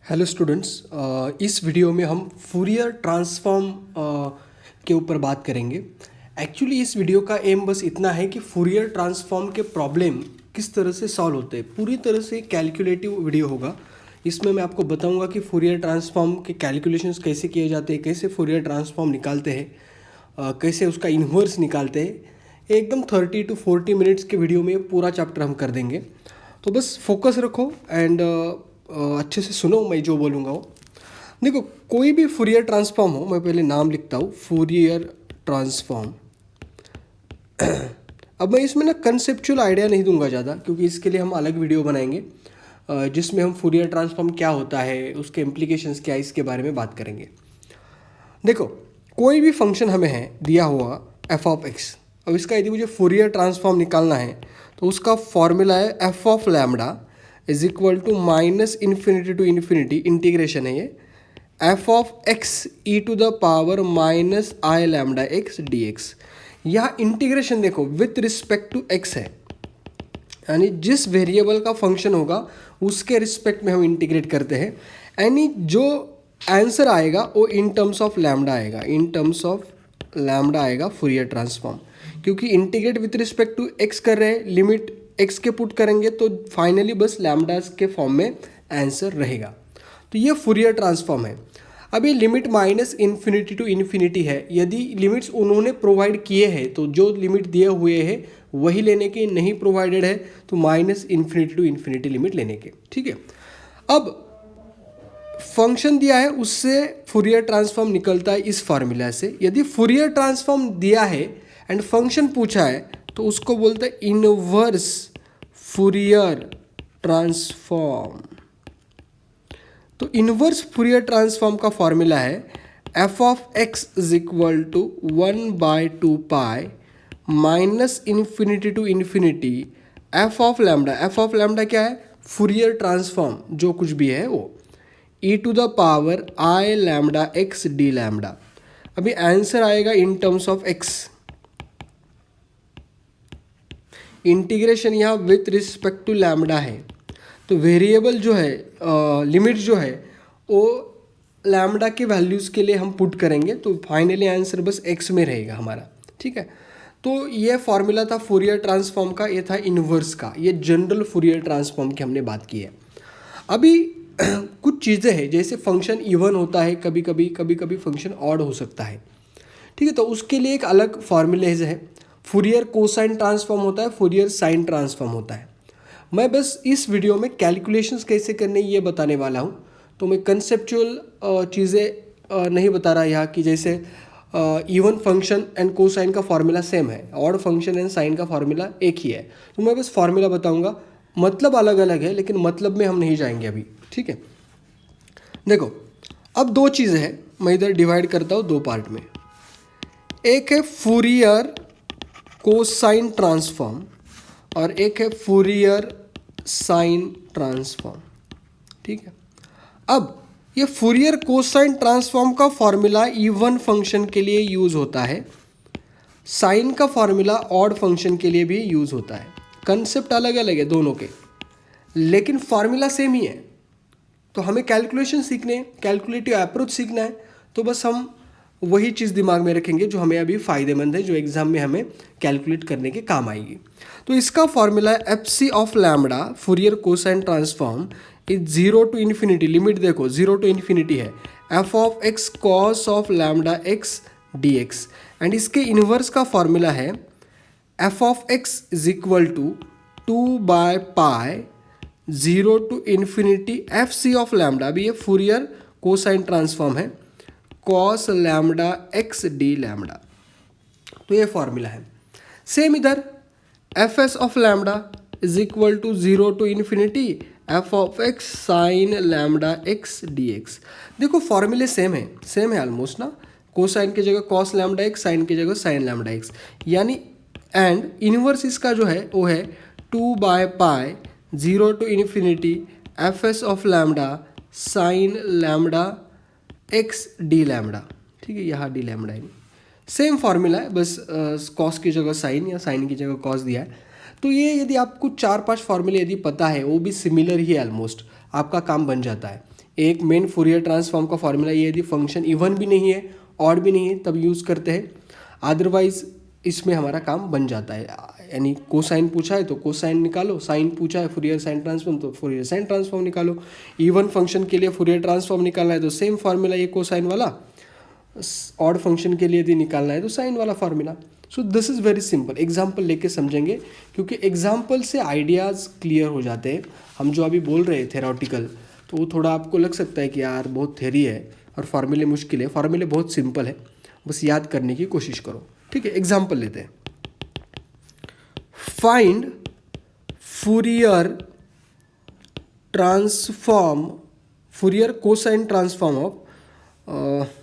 Hello students, इस video में हम फूरियर ट्रांसफॉर्म के ऊपर बात करेंगे। एक्चुअली इस वीडियो का एम बस इतना है कि फूरियर ट्रांसफॉर्म के प्रॉब्लम किस तरह से सॉल्व होते हैं। पूरी तरह से कैलकुलेटिव वीडियो होगा। इसमें मैं आपको बताऊंगा कि फूरियर ट्रांसफॉर्म के कैलकुलेशंस कैसे किए जाते हैं, कैसे फूरियर ट्रांसफॉर्म निकालते हैं, कैसे उसका इन्वर्स निकालते हैं। एकदम 30 to 40 मिनट्स के वीडियो में पूरा चैप्टर हम कर देंगे। तो बस फोकस रखो एंड अच्छे से सुनो मैं जो बोलूँगा वो। देखो, कोई भी फूरियर ट्रांसफॉर्म हो, मैं पहले नाम लिखता हूँ, फूरियर ट्रांसफॉर्म। अब मैं इसमें ना कंसेप्चुअल आइडिया नहीं दूंगा ज़्यादा, क्योंकि इसके लिए हम अलग वीडियो बनाएंगे जिसमें हम फूरियर ट्रांसफॉर्म क्या होता है, उसके इम्प्लीकेशंस क्या है, इसके बारे में बात करेंगे। देखो, कोई भी फंक्शन हमें है दिया हुआ एफ ऑफ एक्स। अब इसका यदि मुझे फूरियर ट्रांसफॉर्म निकालना है तो उसका फॉर्मूला है F of lambda is equal to minus infinity to infinity, integration है ये, F of X E to the power minus I lambda x D X. यहाँ इंटीग्रेशन देखो विथ रिस्पेक्ट टू एक्स है, यानी जिस वेरिएबल का function होगा उसके रिस्पेक्ट में हम इंटीग्रेट करते हैं। यानी जो आंसर आएगा वो इन टर्म्स ऑफ लैम्डा आएगा, इन टर्म्स ऑफ लैम्डा आएगा फूरियर ट्रांसफॉर्म। क्योंकि integrate with respect to X कर रहे हैं, लिमिट एक्स के पुट करेंगे तो फाइनली बस लैम्डास के फॉर्म में आंसर रहेगा। तो ये फूरियर ट्रांसफॉर्म है। अब ये limit minus infinity to infinity है। यदि लिमिट्स उन्होंने प्रोवाइड किए हैं तो जो लिमिट दिए हुए हैं वही लेने के, नहीं प्रोवाइडेड है तो minus infinity to infinity limit लेने के। ठीक है, अब फंक्शन दिया है उससे फूरियर ट्रांसफॉर्म निकलता है इस फार्मूला से। यदि फूरियर ट्रांसफॉर्म दिया है एंड फंक्शन पूछा है तो उसको बोलते हैं इनवर्स फूरियर ट्रांसफॉर्म। तो इनवर्स फूरियर ट्रांसफॉर्म का फॉर्मूला है F of x is equal to 1/2 pi minus infinity to infinity F of lambda. F of lambda क्या है? फूरियर ट्रांसफॉर्म जो कुछ भी है वो, e to the power i lambda x D lambda. अभी आंसर आएगा in terms of x. Integration यहाँ विथ रिस्पेक्ट टू लैम्डा है, तो वेरिएबल जो है, लिमिट जो है वो लैम्डा के वैल्यूज़ के लिए हम पुट करेंगे तो फाइनली आंसर बस एक्स में रहेगा हमारा। ठीक है, तो ये फॉर्मूला था फूरियर ट्रांसफॉर्म का, ये था इन्वर्स का, ये जनरल फूरियर ट्रांसफॉर्म की हमने बात की है। अभी कुछ चीज़ें हैं, जैसे फंक्शन इवन होता है, कभी कभी फंक्शन ऑड हो सकता है। ठीक है, तो उसके लिए एक अलग फॉर्मूलेज है। फूरियर कोसाइन ट्रांसफॉर्म होता है, फूरियर साइन ट्रांसफॉर्म होता है। मैं बस इस वीडियो में कैलकुलेशंस कैसे करने ये बताने वाला हूँ, तो मैं कंसेप्चुअल चीज़ें नहीं बता रहा यहाँ कि जैसे इवन फंक्शन एंड कोसाइन का फॉर्मूला सेम है, ऑड फंक्शन एंड साइन का फॉर्मूला एक ही है। तो मैं बस फॉर्मूला बताऊँगा, मतलब अलग अलग है लेकिन मतलब में हम नहीं जाएंगे अभी। ठीक है, देखो अब दो चीज़ें हैं, मैं इधर डिवाइड करता हूँ दो पार्ट में। एक है फूरियर कोसाइन ट्रांसफॉर्म और एक है फूरियर साइन ट्रांसफॉर्म। ठीक है, अब ये फूरियर कोसाइन ट्रांसफॉर्म का फॉर्मूला इवन फंक्शन के लिए यूज़ होता है, साइन का फॉर्मूला ऑड फंक्शन के लिए भी यूज़ होता है। कंसेप्ट अलग अलग है दोनों के, लेकिन फॉर्मूला सेम ही है। तो हमें कैलकुलेशन सीखने, कैलकुलेटिव अप्रोच सीखना है, तो बस हम वही चीज़ दिमाग में रखेंगे जो हमें अभी फ़ायदेमंद है, जो एग्ज़ाम में हमें कैलकुलेट करने के काम आएगी। तो इसका फॉर्मूला है f C of lambda Fourier cosine transform is 0 to infinity, limit देखो 0 टू इन्फिनिटी है, F of x cos of lambda x D x. And इसके इन्वर्स का फॉर्मूला है F of x is equal to 2/पाई 0 to infinity F C of lambda. अभी ये Fourier cosine transform है, cos lambda x D lambda. तो ये formula है। सेम इधर f S of lambda is equal to 0 to infinity F of X sine lambda x D X. देखो फॉर्मूले same है ऑलमोस्ट ना, कोसाइन की जगह कॉस लैम्डा एक्स, साइन की जगह साइन लैम्डा एक्स, यानी एंड इनवर्स इसका जो है वो है 2/पाई 0 to infinity F S of lambda sine lambda x D lambda. ठीक है, यहाँ डी लैम्डा है, सेम फार्मूला है, बस कॉस की जगह साइन या साइन की जगह कॉस दिया है। तो ये यदि आपको 4-5 फार्मूले यदि पता है, वो भी सिमिलर ही है ऑलमोस्ट, आपका काम बन जाता है। एक मेन फूरियर ट्रांसफॉर्म का फॉर्मूला ये, यदि फंक्शन इवन भी नहीं है ऑड भी नहीं है तब यूज़ करते हैं, अदरवाइज इसमें हमारा काम बन जाता है। यानी कोसाइन पूछा है तो कोसाइन निकालो, साइन पूछा है फूरियर साइन ट्रांसफॉर्म तो फूरियर साइन ट्रांसफॉर्म निकालो, इवन फंक्शन के लिए फूरियर ट्रांसफॉर्म निकालना है तो सेम फार्मूला ये कोसाइन वाला, ऑड फंक्शन के लिए यदि निकालना है तो साइन वाला formula. So this is very simple. Example लेके समझेंगे क्योंकि एग्जाम्पल से आइडियाज़ क्लियर हो जाते हैं। हम जो अभी बोल रहे हैं थेरोटिकल, तो वो थोड़ा आपको लग सकता है कि यार बहुत थेरी है और फार्मूले मुश्किल है, फार्मूले बहुत सिंपल है, बस याद करने की कोशिश करो। ठीक है, एग्जाम्पल लेते हैं। Find Fourier transform, Fourier cosine transform of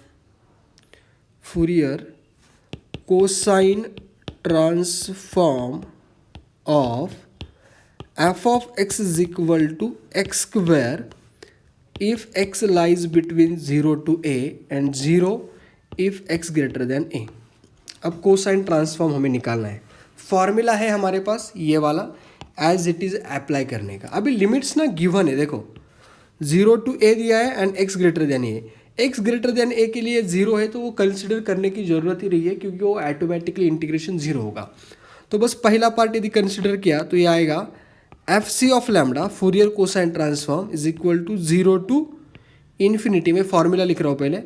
Fourier cosine transform of f of x is equal to x square if x lies between 0 to a and 0 if x greater than a। अब cosine transform हमें निकालना है, formula है हमारे पास ये वाला, as it is apply करने का। अभी लिमिट्स ना गिवन है, देखो 0 to a दिया है and x greater than a, x greater than a के लिए 0 है तो वो कंसिडर करने की ज़रूरत ही रही है क्योंकि वो ऑटोमेटिकली इंटीग्रेशन 0 होगा। तो बस पहला पार्ट यदि कंसिडर किया तो ये आएगा F C of lambda Fourier cosine transform is equal to 0 to infinity में फॉर्मूला लिख रहा हूँ पहले,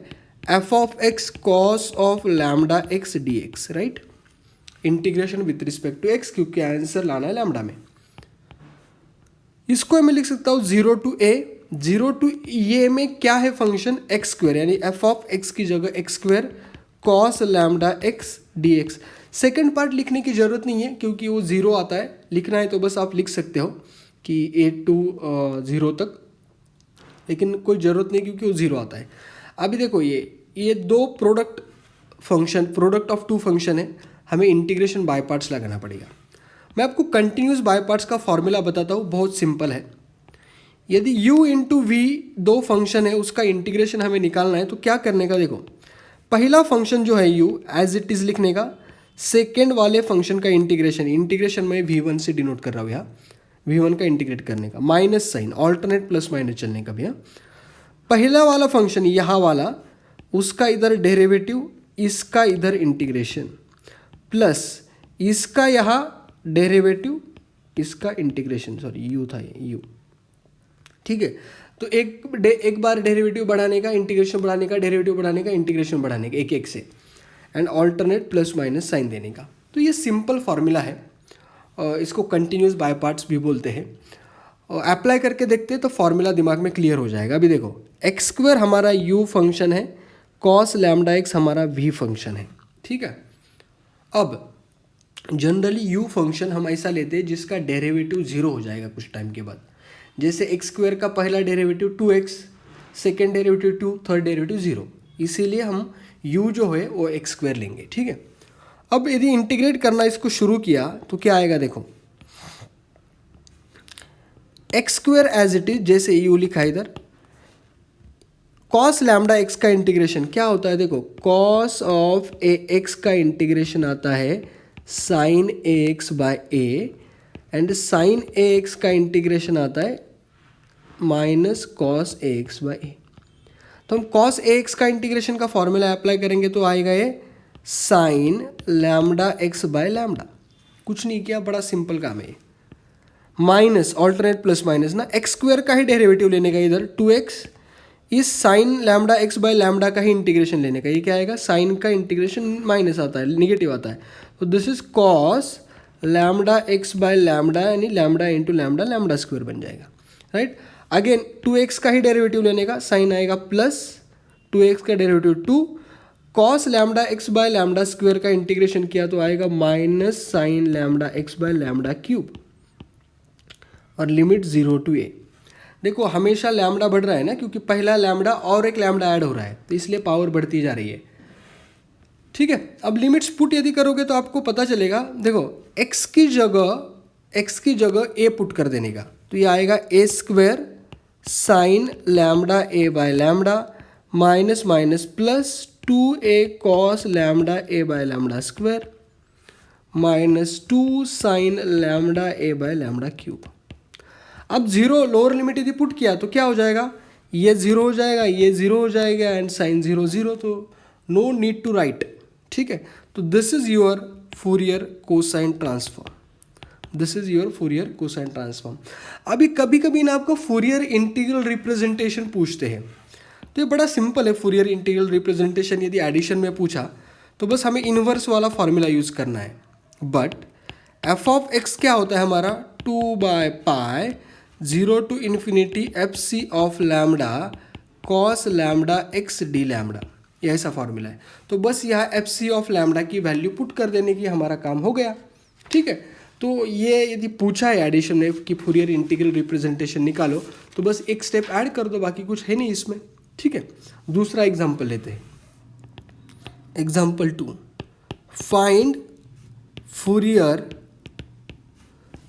F of x cos of lambda x D X, right, integration with respect to X क्योंकि आंसर लाना है लैम्डा में। इसको मैं लिख सकता हूँ 0 टू a, 0 टू ये में क्या है फंक्शन एक्स स्क्वायर, यानी एफ ऑफ एक्स की जगह x square cos lambda x D x. Second part लिखने की ज़रूरत नहीं है क्योंकि वो 0 आता है, लिखना है तो बस आप लिख सकते हो कि 8 to 0 तक, लेकिन कोई ज़रूरत नहीं क्योंकि वो 0 आता है। अभी देखो ये दो प्रोडक्ट ऑफ टू फंक्शन है, हमें इंटीग्रेशन बाय पार्ट्स लगाना पड़ेगा। मैं आपको कंटिन्यूस बाय पार्ट्स का फॉर्मूला बताता हूँ, बहुत सिंपल है। यदि u इंटू वी दो फंक्शन है उसका इंटीग्रेशन हमें निकालना है तो क्या करने का, देखो पहला फंक्शन जो है u एज इट इज़ लिखने का, सेकेंड वाले फंक्शन का इंटीग्रेशन मैं v1 से डिनोट कर रहा हूँ यहाँ, v1 का इंटीग्रेट करने का, minus sine alternate plus minus चलने का भैया। पहला वाला फंक्शन यहाँ वाला, उसका इधर डेरिवेटिव, इसका इधर इंटीग्रेशन, प्लस इसका यहाँ डेरिवेटिव, इसका इंटीग्रेशन, सॉरी यू था ये यू, ठीक है। तो एक बार डेरिवेटिव बढ़ाने का, इंटीग्रेशन बढ़ाने का, डेरिवेटिव बढ़ाने का, इंटीग्रेशन बढ़ाने का, एक एक से, and alternate plus minus sine देने का। तो ये सिंपल फार्मूला है, इसको कंटिन्यूस बाय पार्ट्स भी बोलते हैं। अप्लाई करके देखते हैं तो फार्मूला दिमाग में क्लियर हो जाएगा। अभी देखो एक्स स्क्वायर हमारा u फंक्शन है, कॉस लैम्डा एक्स हमारा v फंक्शन है, ठीक है। अब जनरली u फंक्शन हम ऐसा लेते हैं जिसका डेरिवेटिव 0 हो जाएगा कुछ टाइम के बाद, जैसे एक्स स्क्वायर का पहला derivative 2x, second derivative 2, third derivative 0, इसीलिए हम u जो है वो एक्स स्क्वायर लेंगे, ठीक है। अब यदि इंटीग्रेट करना इसको शुरू किया तो क्या आएगा, देखो X square as it is, जैसे u लिखा इधर, कॉस लैम्डा एक्स का इंटीग्रेशन क्या होता है, देखो कॉस ऑफ ए एक्स का इंटीग्रेशन आता है sine A X by A, and sine A X का इंटीग्रेशन आता है minus cos A X by A. तो हम कॉस ए एक्स का इंटीग्रेशन का फॉर्मूला अप्लाई करेंगे तो आएगा ये sine lambda x by lambda, कुछ नहीं किया, बड़ा सिंपल काम है। माइनस ऑल्टरनेट प्लस माइनस ना, एक्स स्क्वायर का ही डेरिवेटिव लेने का इधर 2x, इस sign lambda x by lambda का ही इंटीग्रेशन लेने का, ये क्या आएगा, साइन का इंटीग्रेशन माइनस आता है, निगेटिव आता है, तो this is cos lambda x by lambda, यानी lambda into lambda, lambda square बन जाएगा, राइट। अगेन 2x का ही डेरिवेटिव लेने का, साइन आएगा प्लस 2x का derivative 2, cos lambda x by lambda square का इंटीग्रेशन किया तो आएगा minus sine lambda x by lambda cube, और लिमिट 0 टू a। देखो हमेशा लैम्डा बढ़ रहा है ना, क्योंकि पहला लैम्डा और एक लैम्डा ऐड हो रहा है, तो इसलिए पावर बढ़ती जा रही है, ठीक है। अब लिमिट्स पुट यदि करोगे तो आपको पता चलेगा, देखो x की जगह a पुट कर देने का, तो ये आएगा a square sine lambda a by lambda minus minus plus 2a cos lambda a by lambda square minus 2 sign lambda a by lambda cube. अब 0 लोअर लिमिट यदि पुट किया तो क्या हो जाएगा, ये ज़ीरो हो जाएगा, ये ज़ीरो हो जाएगा एंड साइन ज़ीरो ज़ीरो, तो नो नीड टू राइट, ठीक है। तो this is your Fourier cosine transform, this is your Fourier cosine transform. अभी कभी कभी ना आपको फूरियर इंटीग्रल रिप्रेजेंटेशन पूछते हैं, तो ये बड़ा सिंपल है। फूरियर इंटीग्रल रिप्रेजेंटेशन यदि एडिशन में पूछा तो बस हमें इन्वर्स वाला फॉर्मूला यूज़ करना है। बट एफ ऑफ एक्स क्या होता है हमारा, 2/पाई 0 to infinity F C of lambda cos lambda x D lambda, ये ऐसा फॉर्मूला है। तो बस यहाँ एफ सी ऑफ लैम्डा की वैल्यू पुट कर देने की हमारा काम हो गया, ठीक है। तो ये यदि पूछा है एडिशन में कि फूरियर इंटीग्रल रिप्रेजेंटेशन निकालो, तो बस एक स्टेप ऐड कर दो, बाकी कुछ है नहीं इसमें, ठीक है। दूसरा एग्जाम्पल लेते हैं, example 2, find Fourier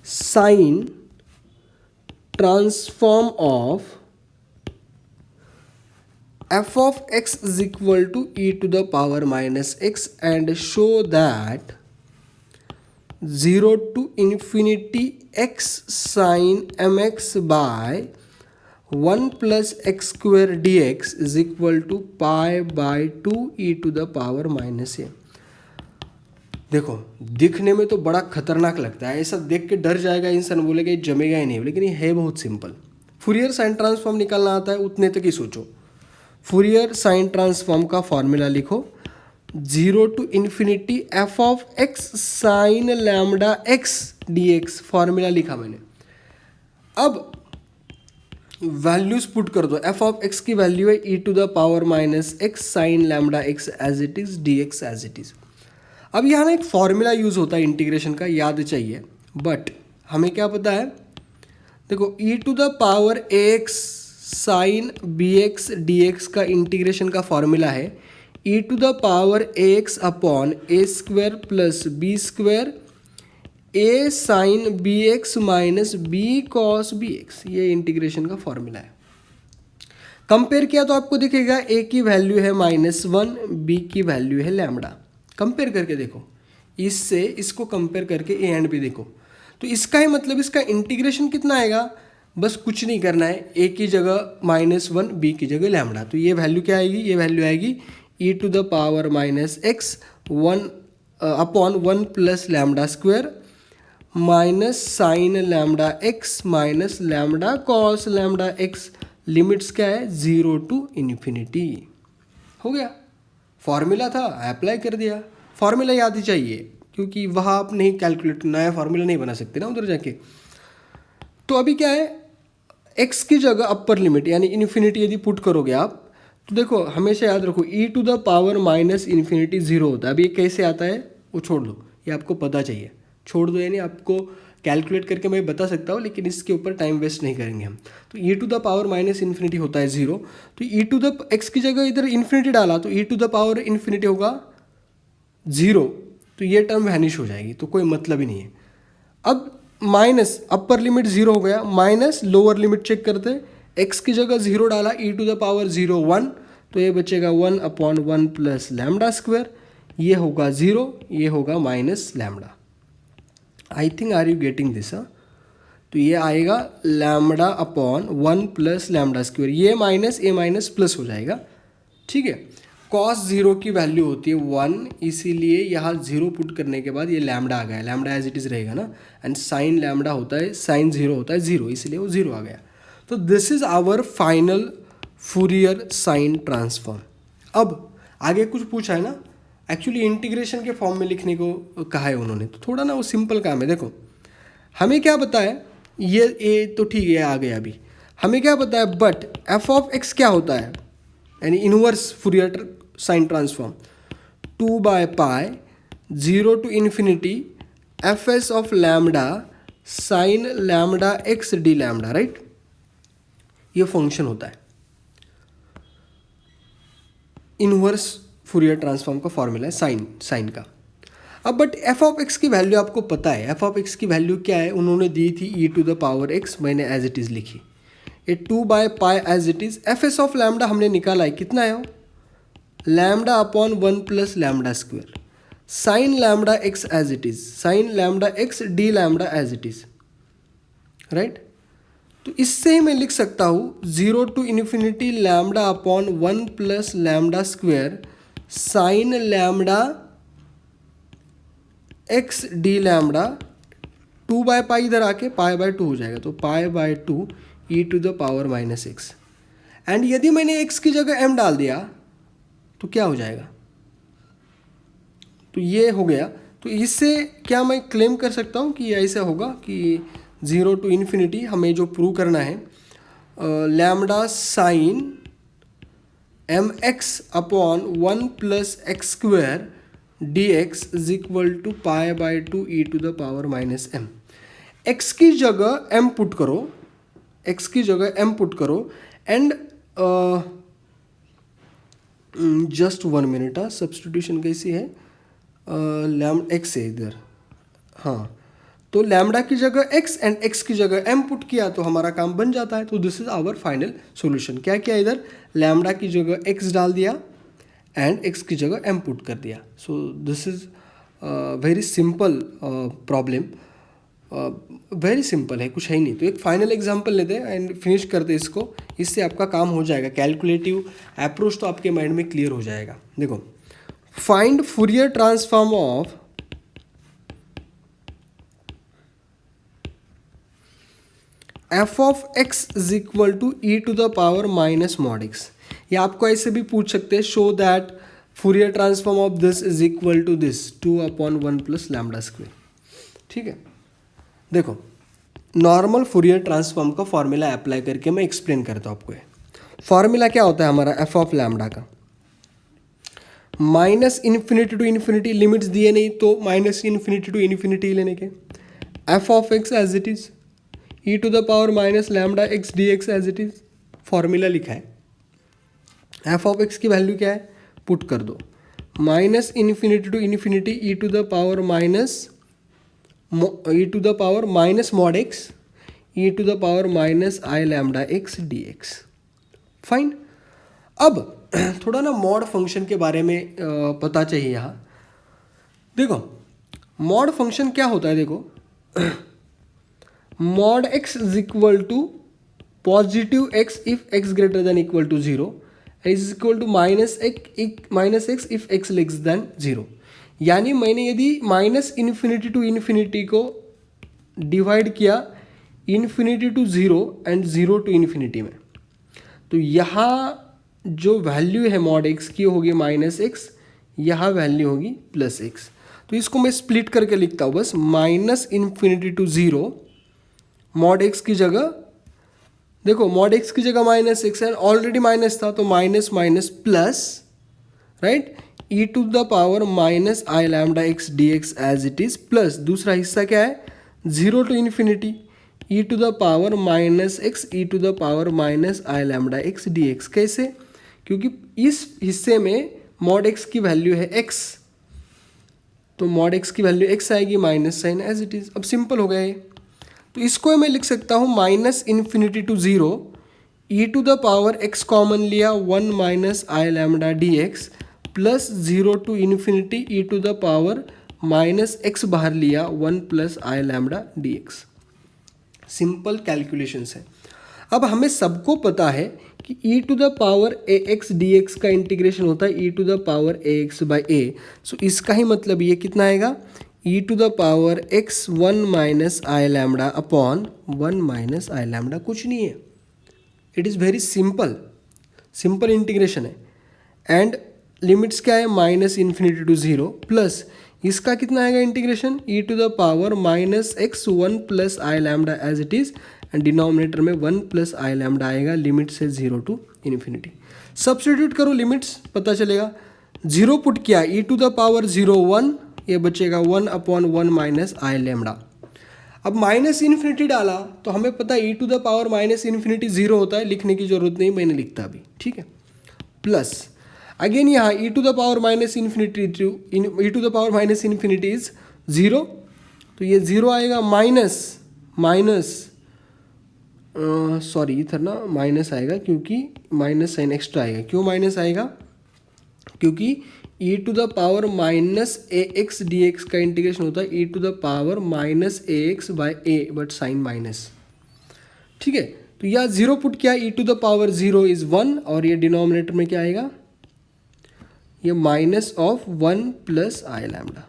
sine transform of f of x is equal to e to the power minus x and show that 0 to infinity x sin mx by 1 plus x square dx is equal to pi by 2 e to the power minus a। देखो दिखने में तो बड़ा खतरनाक लगता है, ऐसा देख के डर जाएगा इंसान, बोलेगा ये जमेगा ही नहीं, लेकिन ये है बहुत सिंपल। फूरियर साइन ट्रांसफॉर्म निकालना आता है उतने तक ही सोचो। फूरियर साइन ट्रांसफॉर्म का फॉर्मूला लिखो, 0 to infinity F of X sine lambda x D X, formula लिखा मैंने। अब वैल्यूज पुट कर दो, एफ ऑफ एक्स की वैल्यू है e to the power minus X sine lambda X as it is D X as it is. अब यहाँ ना एक फॉर्मूला यूज होता है इंटीग्रेशन का, याद चाहिए, बट हमें क्या पता है, देखो e to the power X sine B X D x का इंटीग्रेशन का फॉर्मूला है e to the power X upon A square plus B square A sine B X minus B cos B X, ये integration का formula है। Compare किया तो आपको दिखेगा a की वैल्यू है -1, b की वैल्यू है लैम्डा। कंपेयर करके देखो, इससे इसको कंपेयर करके a एंड b देखो, तो इसका ही मतलब इसका इंटीग्रेशन कितना आएगा, बस कुछ नहीं करना है, a की जगह -1, b की जगह लैम्डा, तो ये वैल्यू क्या आएगी, ये वैल्यू आएगी e to the power minus X 1 upon 1 plus lambda square minus sine lambda X minus lambda cos lambda X, limits क्या है 0 to इन्फिनिटी। हो गया, फॉर्मूला था अप्लाई कर दिया। फॉर्मूला याद ही चाहिए, क्योंकि वहाँ आप नहीं कैलकुलेट, नया फॉर्मूला नहीं बना सकते ना उधर जाके। तो अभी क्या है, x की जगह अपर लिमिट यानी इन्फिनिटी यदि पुट करोगे आप, तो देखो हमेशा याद रखो e to the power minus infinity 0 होता है। अभी ये कैसे आता है वो छोड़ दो, ये आपको पता चाहिए, छोड़ दो यानी आपको कैलकुलेट करके मैं बता सकता हूँ, लेकिन इसके ऊपर टाइम वेस्ट नहीं करेंगे हम। तो e to the power minus infinity होता है 0, तो e टू द x की जगह इधर इन्फिनिटी डाला तो e to the power infinity होगा 0, तो ये टर्म वैनिश हो जाएगी, तो कोई मतलब ही नहीं है। अब माइनस अपर लिमिट 0 हो गया, माइनस लोअर लिमिट चेक करते, x की जगह 0 डाला, e टू द पावर 0 1, तो ये बचेगा 1 अपॉन 1 प्लस लैम्डा स्क्वायर, ये होगा 0, ये होगा minus lambda. I think are you getting this? तो ये आएगा lambda upon 1 plus lambda square, ये माइनस ए माइनस प्लस हो जाएगा, ठीक है। कॉस 0 की वैल्यू होती है 1, इसीलिए यहाँ 0 पुट करने के बाद ये लैम्डा आ गया, लैम्डा एज इट इज़ रहेगा ना, एंड साइन लैम्डा होता है, साइन 0 होता है 0, इसलिए वो 0 आ गया। तो this is our final Fourier sine transform. अब आगे कुछ पूछा है ना, एक्चुअली इंटीग्रेशन के फॉर्म में लिखने को कहा है उन्होंने, तो थोड़ा ना वो सिंपल काम है। देखो हमें क्या पता है, ये ए तो ठीक है आ गया, अभी हमें क्या पता है, बट एफ ऑफ एक्स क्या होता है, यानी इनवर्स फूरियर साइन ट्रांसफॉर्म 2/पाई 0 to infinity F S of lambda sine lambda x D lambda, right, ये फंक्शन होता है इनवर्स फूरियर ट्रांसफॉर्म का फॉर्मूला है साइन का। अब बट एफ ऑफ एक्स की वैल्यू आपको पता है, एफ ऑफ एक्स की वैल्यू क्या है, उन्होंने दी थी e to the power x, मैंने एज इट इज़ लिखी, ये 2/पाई as it is. F S of lambda हमने निकाला है, कितना है वो, lambda upon 1 plus lambda square, sine lambda X as it is, sine lambda x D lambda as it is, right. तो इससे ही मैं लिख सकता हूँ 0 to infinity lambda upon 1 plus lambda square sine lambda x D lambda 2 by pi इधर आके pi by 2 हो जाएगा, तो pi by 2 E to the power minus x. And यदि मैंने x की जगह m डाल दिया तो क्या हो जाएगा, तो ये हो गया। तो इससे क्या मैं क्लेम कर सकता हूँ कि ऐसा होगा कि 0 टू इन्फिनिटी हमें जो प्रूव करना है lambda sine M X upon 1 plus X square D X is equal to pi by 2 E to the power minus M. X की जगह m पुट करो, x की जगह m पुट करो एंड जस्ट 1 मिनट, सब्सटीट्यूशन कैसी है, lambda x है इधर, हाँ, तो लैम्डा की जगह x एंड x की जगह m पुट किया तो हमारा काम बन जाता है। तो this is our final solution. क्या किया इधर, लैम्डा की जगह x डाल दिया एंड x की जगह m पुट कर दिया। So this is very simple problem, very simple है, कुछ है ही नहीं। तो एक फाइनल एग्जांपल लेते हैं एंड फिनिश करते हैं इसको, इससे आपका काम हो जाएगा। कैलकुलेटिव अप्रोच तो आपके माइंड में क्लियर हो जाएगा। देखो, find Fourier transform of F of x is equal to E to the power minus mod X. या आपको ऐसे भी पूछ सकते हैं, show that Fourier transform of this is equal to this 2/1 plus lambda square. ठीक है, देखो नॉर्मल फूरियर ट्रांसफॉर्म का फॉर्मूला अप्लाई करके मैं एक्सप्लेन करता हूँ आपको। फॉर्मूला क्या होता है हमारा एफ ऑफ लैम्डा का, minus infinity to infinity, limits दिए नहीं तो माइनस इन्फिनिटी टू इन्फिनिटी लेने के, F of X as it is E to the power minus lambda x D X as it is, formula लिखा है। F of x की value क्या है, पुट कर दो, minus infinity to infinity E to the power minus mod X E to the power minus I lambda x D x. Fine. अब थोड़ा ना मॉड फंक्शन के बारे में पता चाहिए यहाँ। देखो मॉड फंक्शन क्या होता है, देखो mod X is equal to positive X if X greater than equal to 0 is equal to minus X if X less than 0। यानी मैंने यदि माइनस इन्फिनिटी टू इन्फिनिटी को डिवाइड किया infinity to 0 and 0 to infinity में, तो यहाँ जो value है मॉड एक्स की होगी माइनस एक्स, यहाँ वैल्यू होगी प्लस एक्स। तो इसको मैं स्प्लिट करके लिखता हूँ बस, minus infinity to 0 mod X की जगह, देखो मॉड एक्स की जगह माइनस एक्स है, ऑलरेडी माइनस था तो minus minus plus, right, E to the power minus I lambda x D X as it is, plus दूसरा हिस्सा क्या है 0 to infinity E to the power minus x E to the power minus I lambda x D X. कैसे, क्योंकि इस हिस्से में mod X की वैल्यू है एक्स, तो मॉड एक्स की वैल्यू एक्स आएगी, minus sine as it is. अब सिंपल हो गया ये, तो इसको मैं लिख सकता हूँ minus infinity to 0 E to the power X common लिया 1 minus I lambda D X plus 0 to infinity E to the power minus x बाहर लिया 1 प्लस आई lambda D x. Simple calculations है। अब हमें सबको पता है कि e to the power a x D x का इंटीग्रेशन होता है e to the power a x by a. So इसका ही मतलब ये कितना आएगा, e to the power x 1 minus I lambda upon 1 minus I lambda. कुछ नहीं है, it is very simple, simple integration है। एंड लिमिट्स क्या है, माइनस इन्फिनिटी टू 0 प्लस इसका कितना आएगा integration E to the power minus X 1 plus I lambda as it is, and denominator में 1 प्लस आई लैम्डा आएगा, लिमिट से 0 टू इन्फिनिटी। सब्स्टिट्यूट करो लिमिट्स, पता चलेगा 0 पुट किया ई टू द पावर 0 1, ये बचेगा 1 अपॉन 1 माइनस आई लैम्डा। अब माइनस इन्फिनिटी डाला तो हमें पता है e to the power minus infinity 0 होता है, लिखने की जरूरत नहीं, मैंने लिखता अभी, ठीक है। प्लस अगेन यहाँ e to the power minus infinity E to the power minus infinity is 0, तो ये 0 आएगा, माइनस सॉरी इधर ना माइनस आएगा क्योंकि माइनस साइन एक्स्ट्रा आएगा। क्यों माइनस आएगा, क्योंकि e to the power minus a x D x का इंटीग्रेशन होता है e to the power minus a x by a, but sign minus, ठीक है। तो यहाँ 0 पुट किया, e to the power 0 is 1 और ये डिनोमिनेटर में क्या आएगा, ये minus of 1 plus I lambda,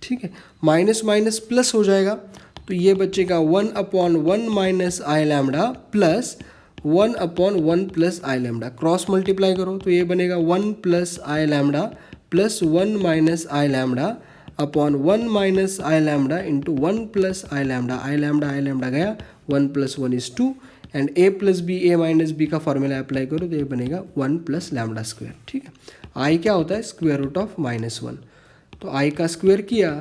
ठीक है। माइनस माइनस प्लस हो जाएगा, तो ये बचेगा 1/1 माइनस आई लैम्डा प्लस 1/1 प्लस आई लैम्डा। क्रॉस मल्टीप्लाई करो तो ये बनेगा 1 plus I lambda plus 1 minus I lambda upon 1 minus I lambda into 1 plus I lambda. I lambda गया, 1 plus 1 is 2 and a plus b, a minus b का formula apply करो तो ये बनेगा 1 प्लस लैम्डा स्क्वायर, ठीक है। आई क्या होता है, स्क्वायर रूट ऑफ -1, तो आई का स्क्वायर किया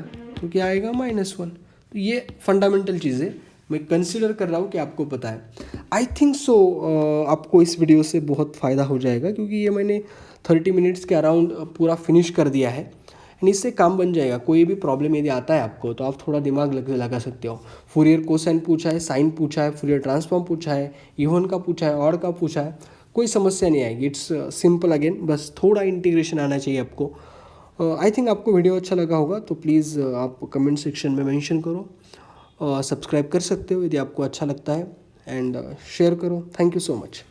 तो क्या आएगा -1। तो ये फंडामेंटल चीज़ें मैं कंसिडर कर रहा हूँ कि आपको पता है। आई थिंक सो आपको इस वीडियो से बहुत फ़ायदा हो जाएगा, क्योंकि ये मैंने 30 मिनट्स के अराउंड पूरा फिनिश कर दिया है एंड इससे काम बन जाएगा। कोई भी प्रॉब्लम यदि आता है आपको तो आप थोड़ा दिमाग लगा सकते हो। फूरियर कोसाइन पूछा है, साइन पूछा है, फूरियर ट्रांसफॉर्म पूछा है, इवन का पूछा है, ऑड का पूछा है, कोई समस्या नहीं आएगी। इट्स सिंपल अगेन, बस थोड़ा इंटीग्रेशन आना चाहिए आपको। आई थिंक आपको वीडियो अच्छा लगा होगा, तो प्लीज़ आप कमेंट सेक्शन में मेंशन करो। सब्सक्राइब कर सकते हो यदि आपको अच्छा लगता है एंड शेयर करो। Thank you so much.